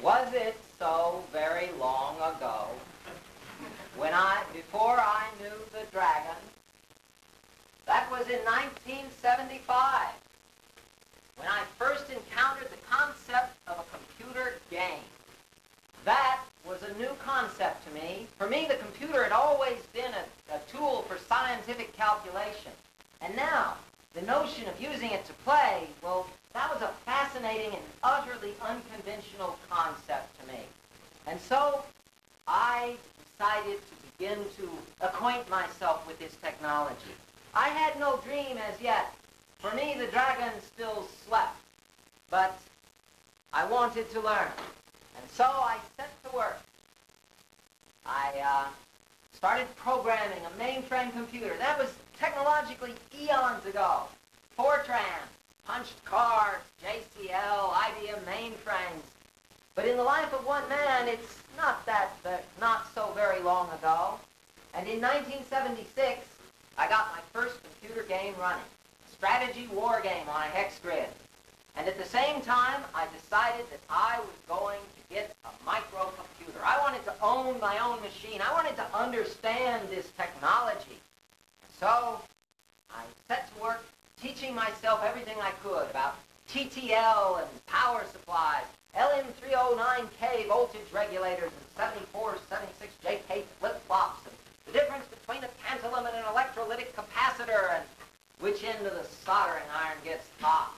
Was it so very long ago when before I knew the dragon? That was in 1975 when I first encountered the concept of a computer game. That was a new concept to me. For me, the computer had always been a tool for scientific calculation. And now, the notion of using it to play, well, that was a fascinating and utterly unconventional concept to me. And so, I decided to begin to acquaint myself with this technology. I had no dream as yet. For me, the dragon still slept. But I wanted to learn. And so I set to work. I started programming a mainframe computer. That was technologically eons ago. Fortran, punched cards, JCL, IBM mainframes. But in the life of one man, it's not so very long ago. And in 1976, I got my first computer game running. A strategy war game on a hex grid. And at the same time, I decided that I was going to get a microcomputer. I wanted to own my own machine. I wanted to understand this technology. So I set to work teaching myself everything I could about TTL and power supplies, LM309K voltage regulators, and 7476JK flip-flops, and the difference between a tantalum and an electrolytic capacitor, and which end of the soldering iron gets hot.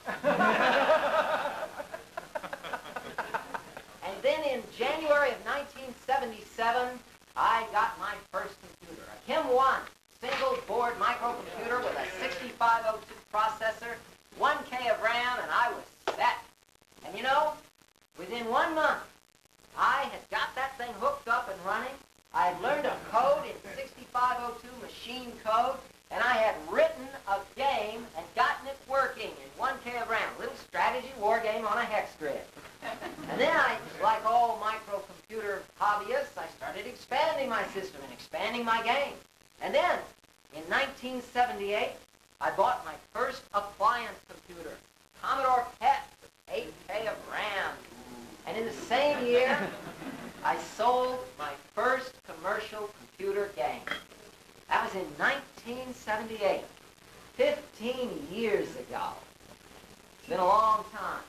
And then in January of 1977, I got my first computer, a Chem 1 single-board microcomputer with a 6502 processor, 1K of RAM, and I was set. And you know, within 1 month, I had got that thing hooked up and running. I had learned a code in 6502 machine code, and I had written a game and gotten it working in 1K of RAM, a little strategy war game on a hex grid. And then like all microcomputer hobbyists, I started expanding my system and expanding my game. And then, in 1978, I bought my first appliance computer, Commodore PET, with 8K of RAM. And in the same year, I sold my first commercial computer game. That was in 1978, 15 years ago. It's been a long time.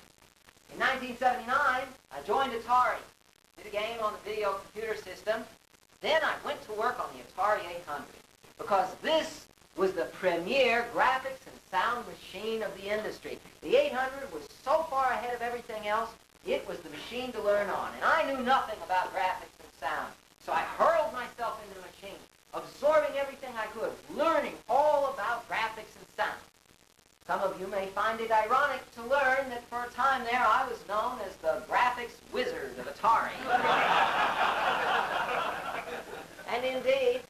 In 1979, I joined Atari, did a game on the video computer system. Then I went to work on the Atari 800 because this was the premier graphics and sound machine of the industry. The 800 was so far ahead of everything else, it was the machine to learn on. And I knew nothing about graphics and sound. So I hurled myself into the machine, absorbing everything I could, learning all about graphics and sound. Some of you may find it ironic to learn that for a time there I was known as the graphics wizard of Atari. And indeed,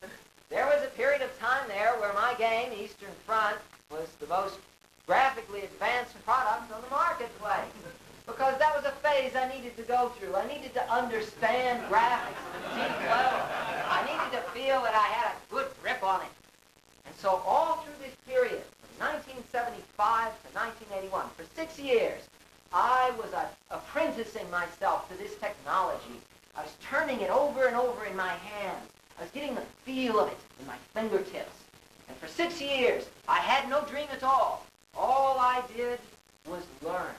there was a period of time there where my game, Eastern Front, was the most graphically advanced product on the marketplace. Because that was a phase I needed to go through. I needed to understand graphics at a deep level. I needed to feel that I had a good grip on it. And so all through this period, from 1975 to 1981, for 6 years, I was apprenticing myself to this technology. I was turning it over and over in my hands. I was getting the feel of it in my fingertips. And for 6 years, I had no dream at all. All I did was learn.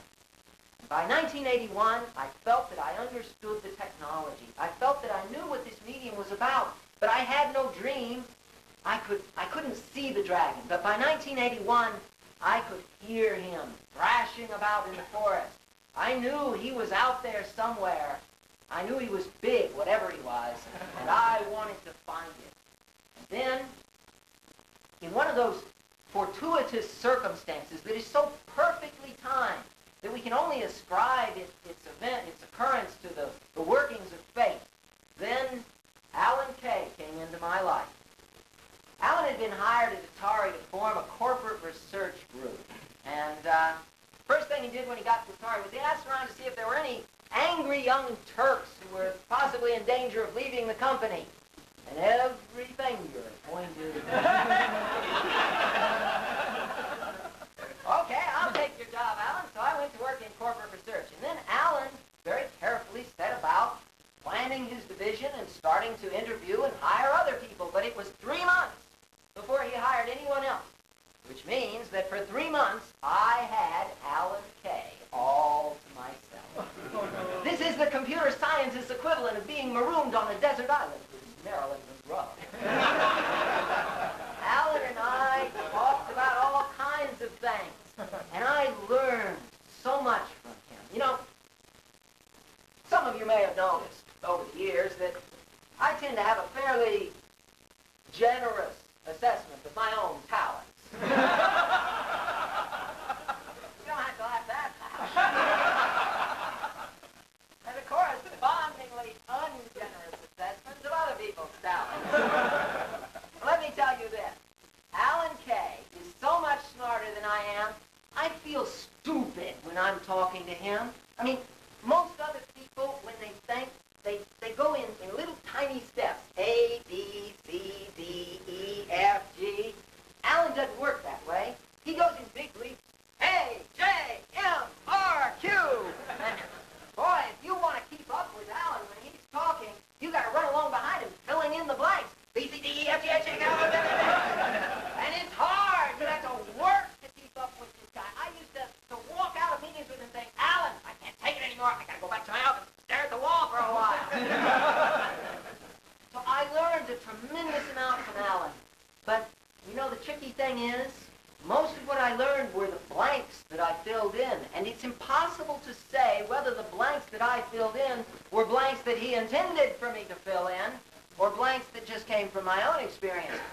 By 1981, I felt that I understood the technology. I felt that I knew what this medium was about, but I had no dream. I couldn't see the dragon, but by 1981, I could hear him thrashing about in the forest. I knew he was out there somewhere. I knew he was big, whatever he was, and I wanted to find him. And then, in one of those fortuitous circumstances that is so perfectly timed, that we can only ascribe its occurrence to the workings of fate. Then Alan Kay came into my life. Alan had been hired at Atari to form a corporate research group. And first thing he did when he got to Atari was he asked around to see if there were any angry young Turks who were possibly in danger of leaving the company. And every finger pointed. Okay, I'll take your job, Alan. So I went to work in corporate research. And then is its equivalent of being marooned on a desert island, because Maryland was rough. Alan and I talked about all kinds of things, and I learned so much from him. You know, some of you may have noticed over the years that I tend to have a fairly generous assessment of my own talents. You don't have to laugh that loud. And of course, correspondingly ungenerous assessments of other people's talents. Let me tell you this. Alan Kay is so much smarter than I am, I feel stupid when I'm talking to him. I mean, most other people, when they think, they go in little tiny steps. A, B, C, D, E, F, G. Alan doesn't work that way. He goes in big leaps. A, J, M, R, Q. And boy, if you want to keep up with Alan when he's talking, you got to run along behind him, filling in the blanks. B, C, D, E, F, G, H, I, K, L, M, N, O. And it's hard. You have to work to keep up with this guy. I used to walk out of meetings with him saying, Alan, I can't take it anymore. I got to go back to my office and stare at the wall for a while. So I learned a tremendous amount from Alan. But, you know, the tricky thing is, most of what I learned were the blanks that I filled in. And it's impossible to say whether the blanks that I filled in were blanks that he intended for me to fill in, or blanks that just came from my own experience.